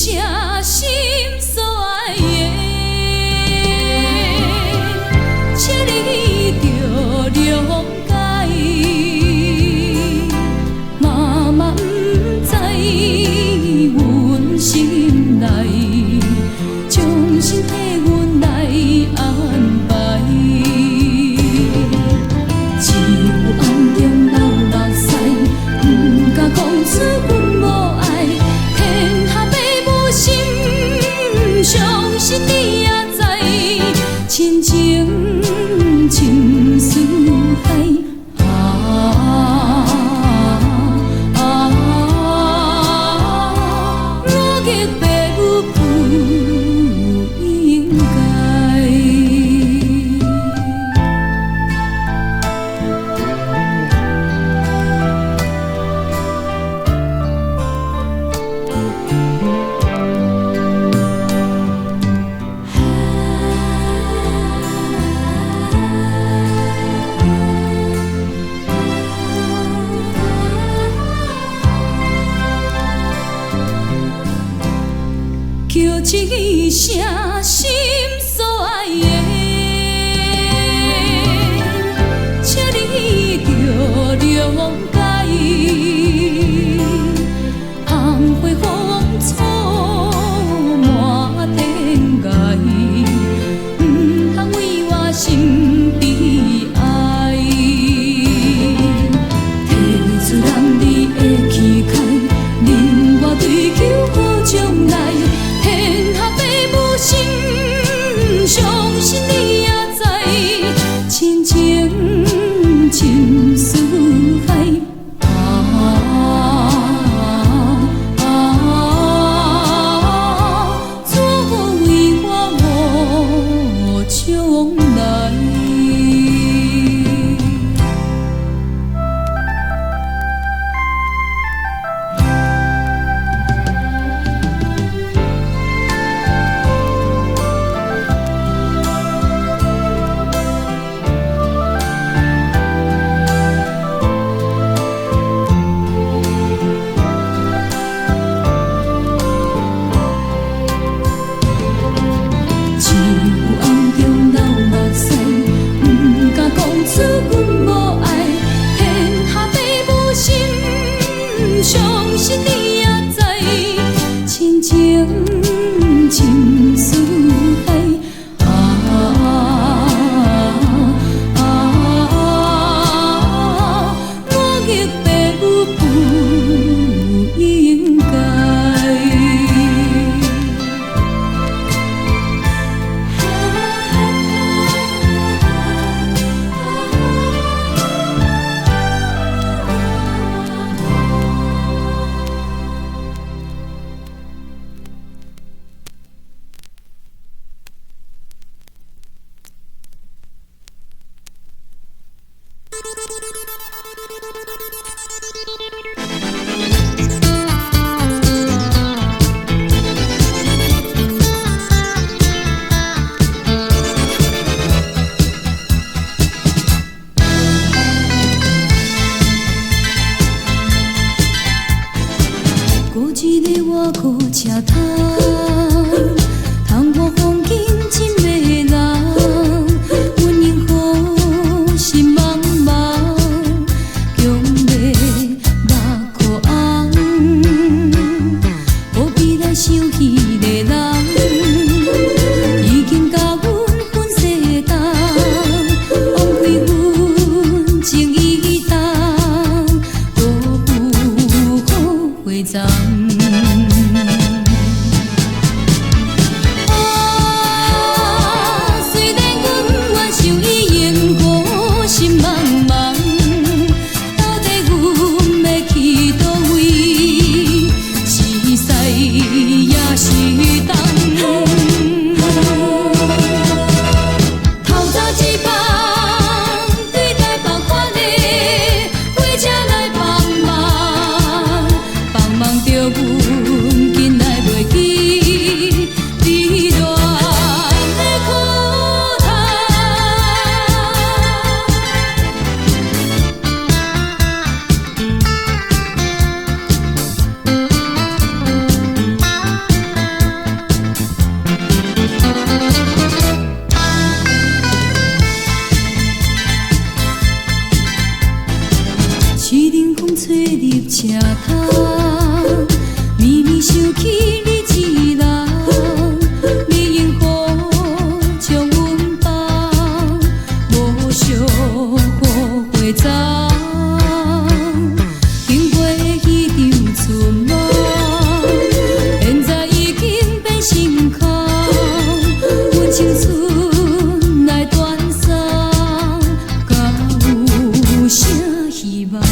声心所爱的，请你着谅解。妈妈不知阮心内，将心替阮来安排。只有暗中流目屎，不敢讲出阮无爱。天下父母心，相信你也知，亲情深似海。我嘅父母不应该。叫一声心所爱的，请你着谅解。红花风错满天涯，不通为我心悲哀。提出人你的期待，令我追求好将来。天下父母心，相信你也知，亲情深似海。怎为我无将来？车窗，绵绵想起你一人，你幸福将阮放，无惜乎回踪。经过迄场春梦，现在已经变成空，阮青春来断送，敢有啥希望？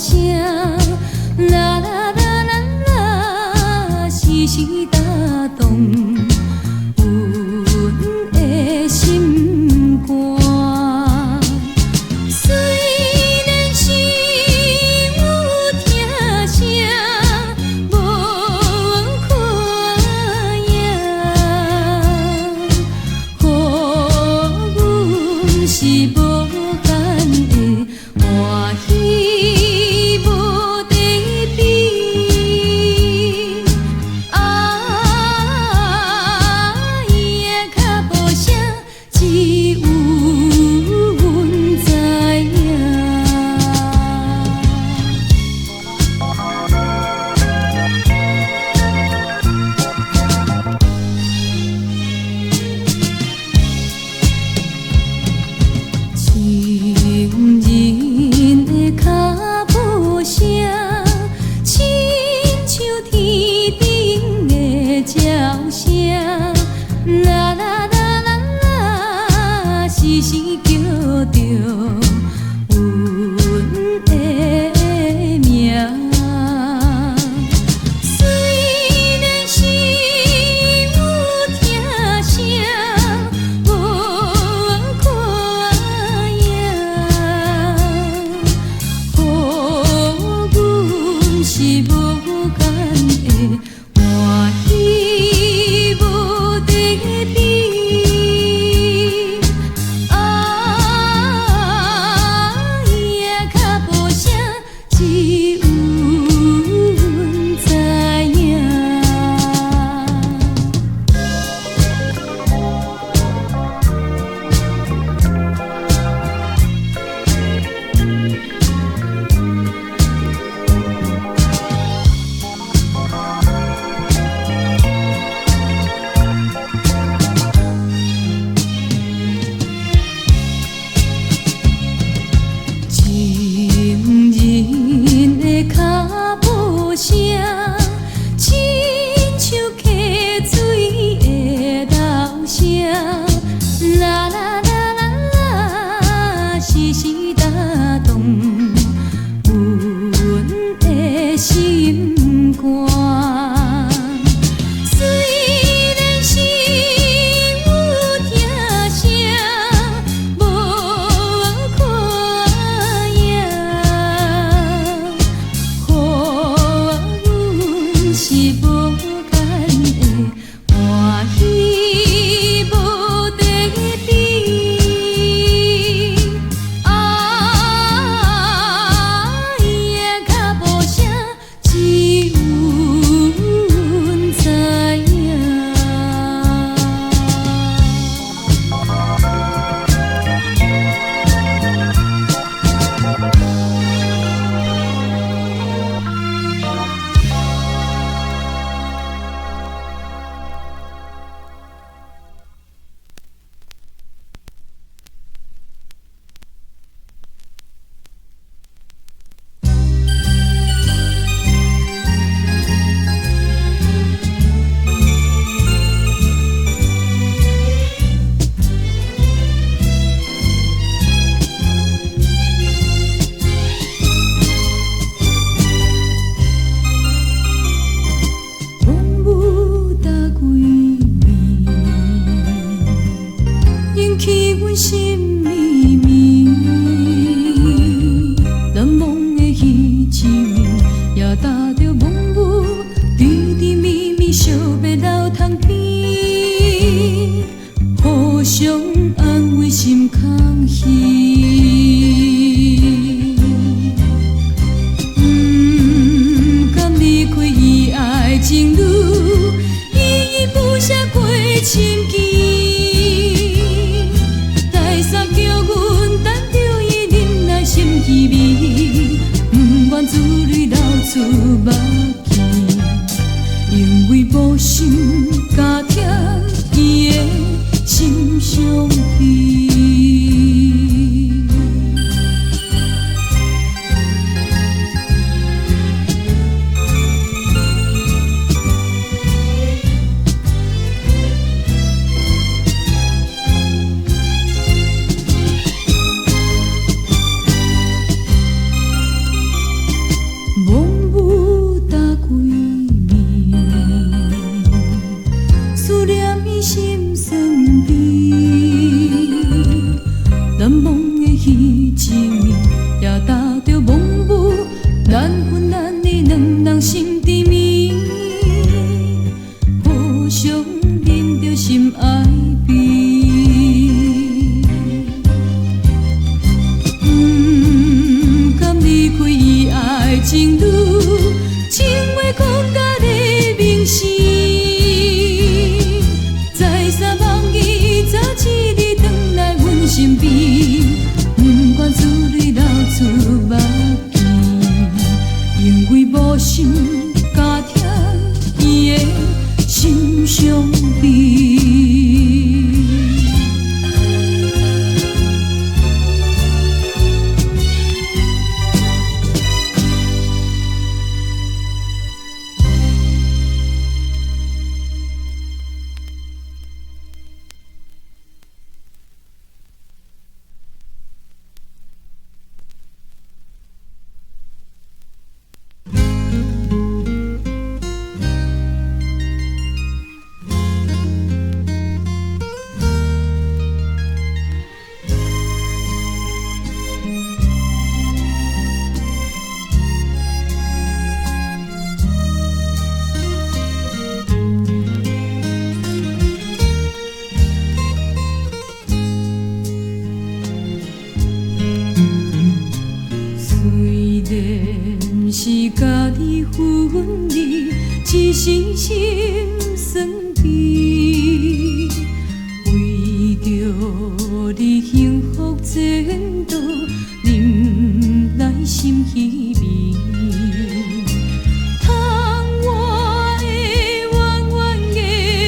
声，啦啦啦啦啦，时时打动阮的心肝。虽然心有疼声，无看影，予阮是无间的欢喜无地比。伊的脚步声，只有阮知影。情人的脚步声，亲像天顶的鸟声，啦啦啦啦啦，时时叫着阮的名。虽然心有疼声，无看影，予阮是无间的欢喜无地比。伊的脚步声，只有阮知影。情人的脚步声，亲像溪水的流声，啦啦啦啦啦，时时打动阮的心肝。虽然心有疼声，无看影，予阮是无间的欢喜无地比。伊的脚步声，只有阮知影。风雨打归暝，引起阮心绵绵。难忘的彼一面，也踏着风雨，甜甜蜜蜜相约流汤边，互相安慰心空虚。不甘离开伊爱情路，依依不舍过深枝。来山叫阮等着伊忍耐心稀微，不愿自泪流出目镜，因为无心加添伊的心伤悲。是家己分离，一时心酸悲。为着你幸福前途，忍耐心稀微。窗外的弯弯月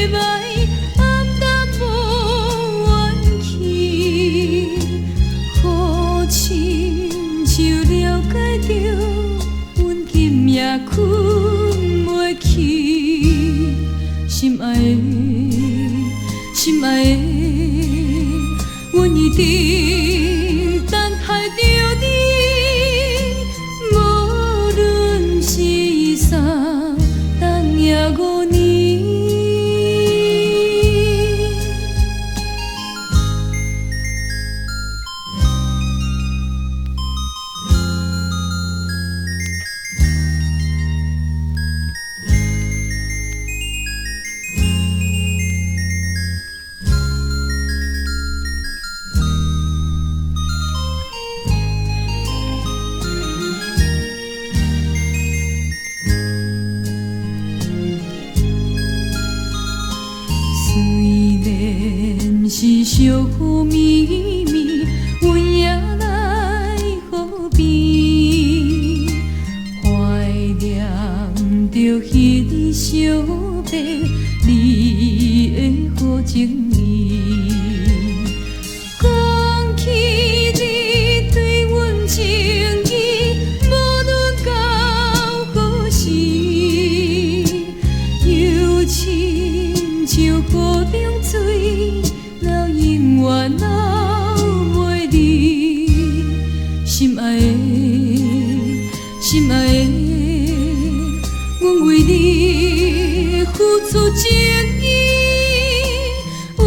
眉，暗淡无怨气。好亲像了解着，阮今夜困袂去。心爱的，心爱的，阮一直等待着你，无论是三冬也5年。是小雨绵绵，阮也来河边，怀念着彼日相伴，你的好情意。讲起你对阮情意，无论到何时，犹亲像河中水。永远留袂离，心爱的，心爱的，阮为你付出情意，阮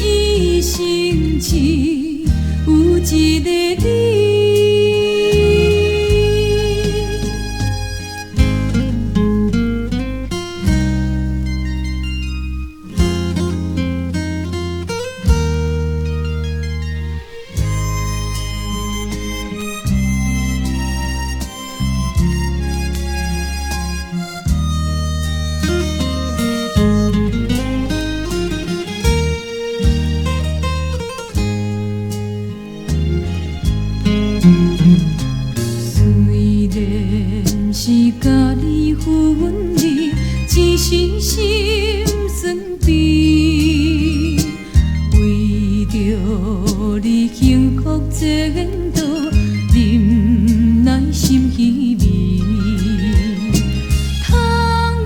一生只有一个你。虽然是家己分离，一时心酸悲。为着你幸福前途，忍耐心稀微。窗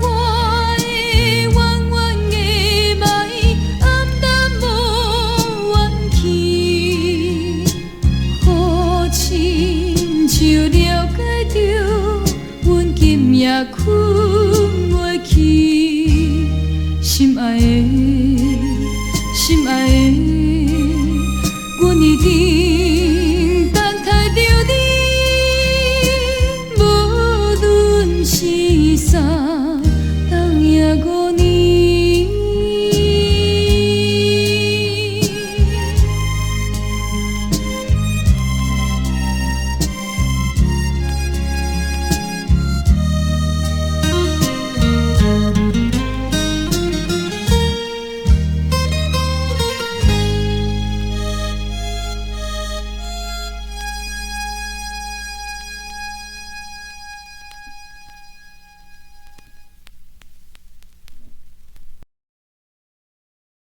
外的弯弯月眉，暗淡无怨气。好亲像了解着，阮今夜困袂去。心爱的，心爱的。